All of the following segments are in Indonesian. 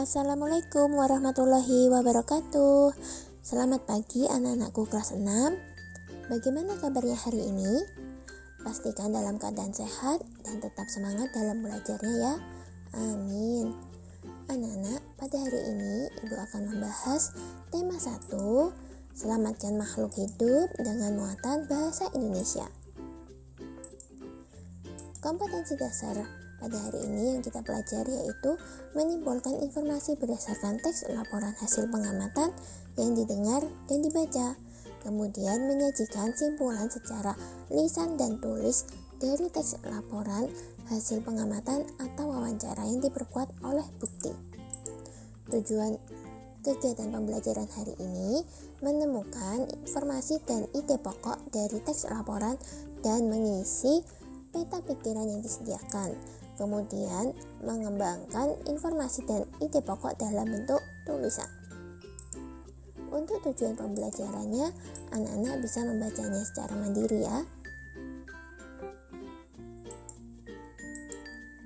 Assalamualaikum warahmatullahi wabarakatuh. Selamat pagi anak-anakku kelas 6. Bagaimana kabarnya hari ini? Pastikan dalam keadaan sehat dan tetap semangat dalam belajarnya ya. Amin. Anak-anak, pada hari ini Ibu akan membahas tema 1, selamatkan makhluk hidup dengan muatan bahasa Indonesia. Kompetensi dasar pada hari ini yang kita pelajari yaitu menyimpulkan informasi berdasarkan teks laporan hasil pengamatan yang didengar dan dibaca, kemudian menyajikan simpulan secara lisan dan tulis dari teks laporan hasil pengamatan atau wawancara yang diperkuat oleh bukti. Tujuan kegiatan pembelajaran hari ini menemukan informasi dan ide pokok dari teks laporan dan mengisi peta pikiran yang disediakan. Kemudian mengembangkan informasi dan ide pokok dalam bentuk tulisan. Untuk tujuan pembelajarannya, anak-anak bisa membacanya secara mandiri ya.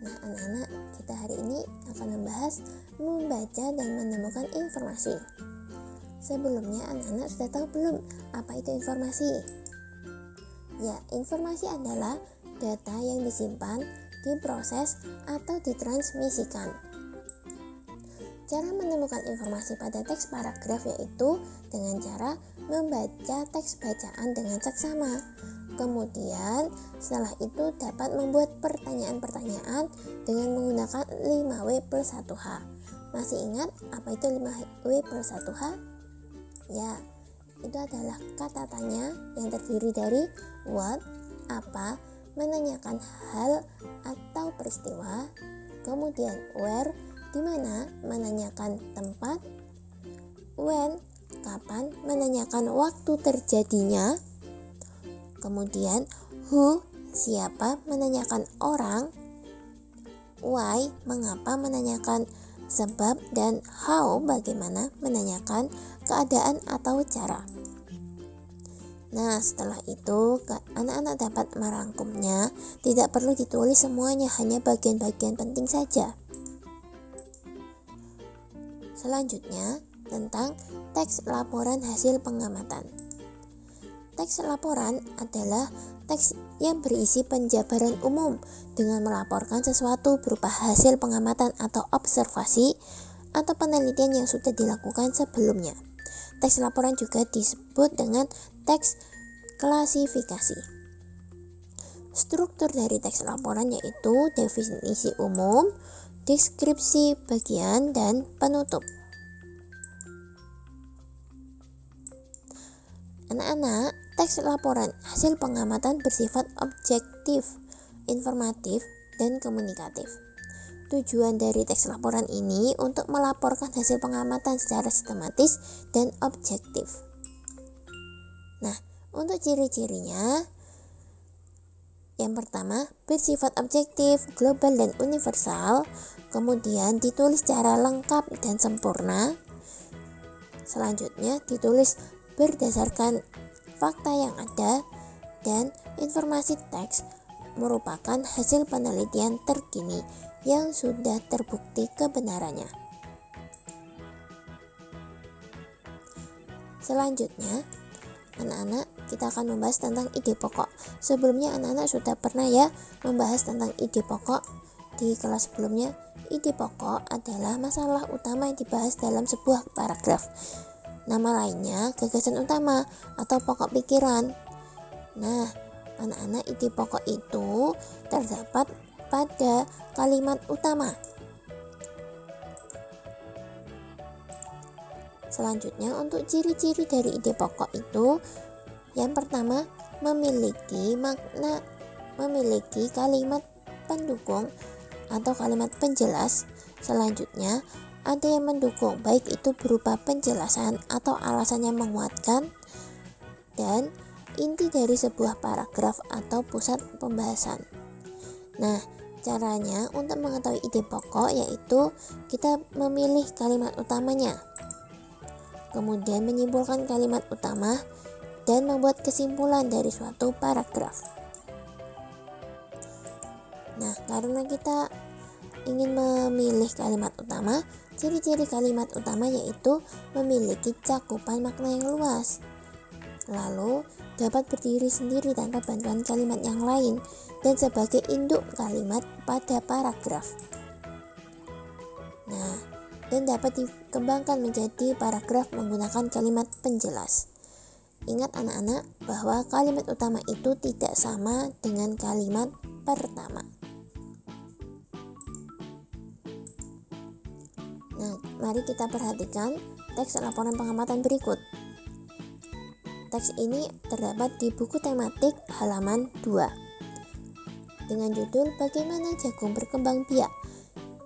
Nah, anak-anak, kita hari ini akan membahas membaca dan menemukan informasi. Sebelumnya, anak-anak sudah tahu belum apa itu informasi? Ya, informasi adalah data yang disimpan, diproses, atau ditransmisikan. Cara menemukan informasi pada teks paragraf yaitu dengan cara membaca teks bacaan dengan seksama. Kemudian setelah itu dapat membuat pertanyaan-pertanyaan dengan menggunakan 5W+1H. Masih ingat apa itu 5W+1H? Ya, itu adalah kata tanya yang terdiri dari what, apa, menanyakan hal atau peristiwa, kemudian where, di mana, menanyakan tempat, when, kapan, menanyakan waktu terjadinya, kemudian who, siapa, menanyakan orang, why, mengapa, menanyakan sebab, dan how, bagaimana, menanyakan keadaan atau cara. Nah, setelah itu anak-anak dapat merangkumnya, tidak perlu ditulis semuanya, hanya bagian-bagian penting saja. Selanjutnya, tentang teks laporan hasil pengamatan. Teks laporan adalah teks yang berisi penjabaran umum dengan melaporkan sesuatu berupa hasil pengamatan atau observasi atau penelitian yang sudah dilakukan sebelumnya. Teks laporan juga disebut dengan teks klasifikasi. Struktur dari teks laporan yaitu definisi umum, deskripsi bagian, dan penutup. Anak-anak, teks laporan hasil pengamatan bersifat objektif, informatif, dan komunikatif. Tujuan dari teks laporan ini untuk melaporkan hasil pengamatan secara sistematis dan objektif. Nah, untuk ciri-cirinya, yang pertama, bersifat objektif, global, dan universal, kemudian ditulis secara lengkap dan sempurna. Selanjutnya, ditulis berdasarkan fakta yang ada, dan informasi teks merupakan hasil penelitian terkini yang sudah terbukti kebenarannya. Selanjutnya, anak-anak, kita akan membahas tentang ide pokok. Sebelumnya anak-anak sudah pernah ya membahas tentang ide pokok di kelas sebelumnya. Ide pokok adalah masalah utama yang dibahas dalam sebuah paragraf. Nama lainnya gagasan utama atau pokok pikiran. Nah, anak-anak, ide pokok itu terdapat pada kalimat utama. Selanjutnya, untuk ciri-ciri dari ide pokok itu, yang pertama, memiliki kalimat pendukung atau kalimat penjelas. Selanjutnya, ada yang mendukung, baik itu berupa penjelasan atau alasan yang menguatkan, dan inti dari sebuah paragraf atau pusat pembahasan. Nah, caranya untuk mengetahui ide pokok yaitu kita memilih kalimat utamanya, kemudian menyimpulkan kalimat utama, dan membuat kesimpulan dari suatu paragraf. Nah, karena kita ingin memilih kalimat utama, Ciri-ciri kalimat utama yaitu memiliki cakupan makna yang luas, lalu dapat berdiri sendiri tanpa bantuan kalimat yang lain, dan sebagai induk kalimat pada paragraf. Nah, dan dapat dikembangkan menjadi paragraf menggunakan kalimat penjelas. Ingat anak-anak bahwa kalimat utama itu tidak sama dengan kalimat pertama. Nah, mari kita perhatikan teks laporan pengamatan berikut. Teks ini terdapat di buku tematik halaman 2 dengan judul Bagaimana Jagung Berkembang Biak.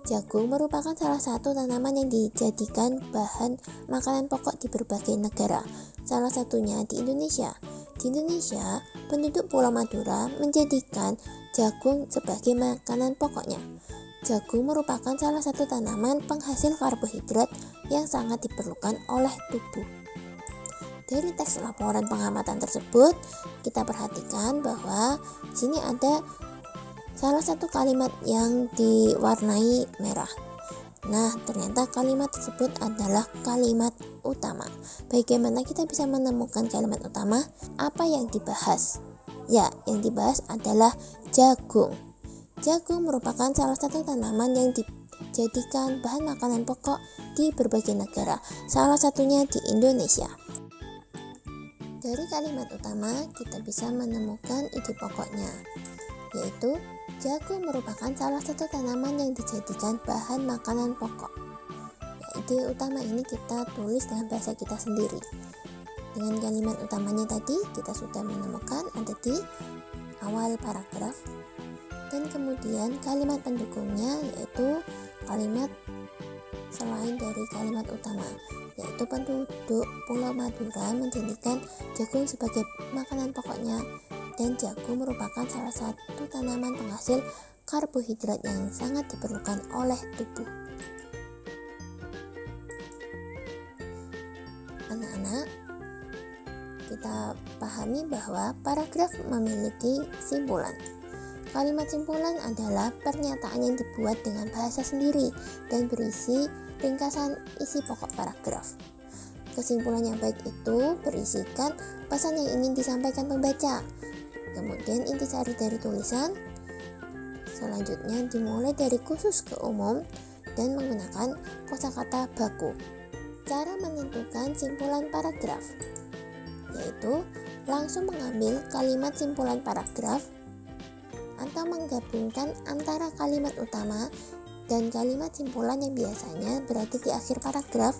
Jagung merupakan salah satu tanaman yang dijadikan bahan makanan pokok di berbagai negara, salah satunya di Indonesia. Di Indonesia, penduduk Pulau Madura menjadikan jagung sebagai makanan pokoknya. Jagung merupakan salah satu tanaman penghasil karbohidrat yang sangat diperlukan oleh tubuh. Dari teks laporan pengamatan tersebut, kita perhatikan bahwa di sini ada salah satu kalimat yang diwarnai merah. Nah, ternyata kalimat tersebut adalah kalimat utama. Bagaimana kita bisa menemukan kalimat utama? Apa yang dibahas? Ya, yang dibahas adalah jagung. Jagung merupakan salah satu tanaman yang dijadikan bahan makanan pokok di berbagai negara, salah satunya di Indonesia. Dari kalimat utama, kita bisa menemukan ide pokoknya, yaitu jagung merupakan salah satu tanaman yang dijadikan bahan makanan pokok. Ide utama ini kita tulis dengan bahasa kita sendiri. Dengan kalimat utamanya tadi, kita sudah menemukan ada di awal paragraf. Dan kemudian kalimat pendukungnya yaitu kalimat selain dari kalimat utama, yaitu penduduk Pulau Madura menjadikan jagung sebagai makanan pokoknya, dan jagung merupakan salah satu tanaman penghasil karbohidrat yang sangat diperlukan oleh tubuh. Anak-anak, kita pahami bahwa paragraf memiliki simpulan. Kalimat simpulan adalah pernyataan yang dibuat dengan bahasa sendiri dan berisi ringkasan isi pokok paragraf. Kesimpulan yang baik itu berisikan pesan yang ingin disampaikan pembaca. Kemudian intisari dari tulisan selanjutnya dimulai dari khusus ke umum dan menggunakan kosakata baku. Cara menentukan simpulan paragraf yaitu langsung mengambil kalimat simpulan paragraf atau menggabungkan antara kalimat utama dan kalimat simpulan yang biasanya berada di akhir paragraf,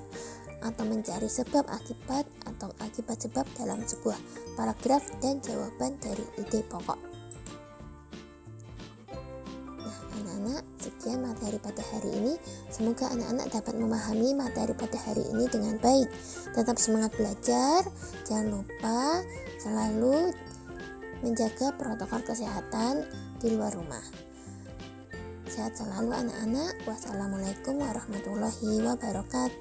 atau mencari sebab akibat atau akibat sebab dalam sebuah paragraf dan jawaban dari ide pokok. Nah, anak-anak, sekian materi pada hari ini. Semoga anak-anak dapat memahami materi pada hari ini dengan baik. Tetap semangat belajar, jangan lupa selalu menjaga protokol kesehatan di luar rumah. Sehat selalu anak-anak. Wassalamualaikum warahmatullahi wabarakatuh.